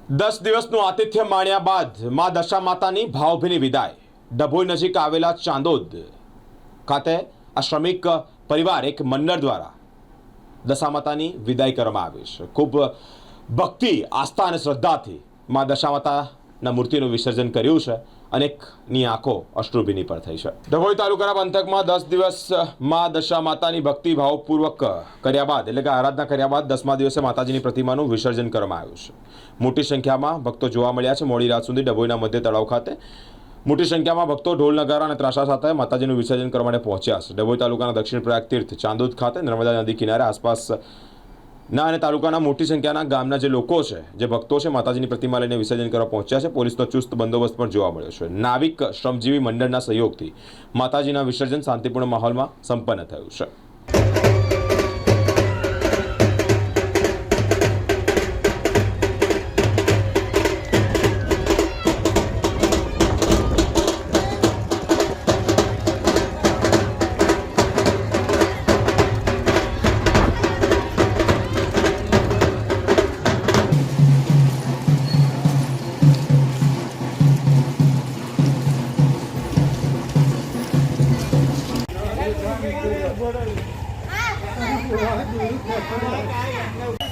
10 દિવસનું આતિથ્ય માણ્યા બાદ મા દશા માતાની ભાવભીની વિદાય. ડભોઈ નજીક આવેલા ચાંદોદ ખાતે આ શ્રમિક પરિવાર એક મંડળ દ્વારા દશા માતાની વિદાય કરવામાં આવી છે. ખૂબ ભક્તિ, આસ્થા અને શ્રદ્ધાથી મા દશા માતાના મૂર્તિનું વિસર્જન કર્યું છે. અનેકની આંખો અશ્રુભીની પર થઈ છે. ડભોઈ તાલુકાના પંથકમાં 10 દિવસ મા દશા માતાની ભક્તિ ભાવપૂર્વક કર્યા બાદ એટલે કે આરાધના કર્યા બાદ 10મા દિવસે માતાજીની પ્રતિમાનું વિસર્જન કરવામાં આવ્યું છે. મોટી સંખ્યામાં ભક્તો જોવા મળ્યા છે. મોડી રાત સુધી ડભોઈના મધ્ય તળાવ ખાતે મોટી સંખ્યામાં ભક્તો ઢોલ નગારા અને ત્રાસા સાથે માતાજીનું વિસર્જન કરવા માટે પહોંચ્યા છે. ડભોઈ તાલુકાના દક્ષિણ પ્રયાગ તીર્થ ચાંદોદ ખાતે નર્મદા નદી કિનારે આસપાસ ના અને તાલુકાના મોટી સંખ્યાના ગામના જે લોકો છે, જે ભક્તો છે, માતાજીની પ્રતિમા લઈને વિસર્જન કરવા પહોંચ્યા છે. પોલીસનો ચુસ્ત બંદોબસ્ત પણ જોવા મળ્યો છે. નાવિક શ્રમજીવી મંડળના સહયોગથી માતાજીના વિસર્જન શાંતિપૂર્ણ માહોલમાં સંપન્ન થયું છે. Ah,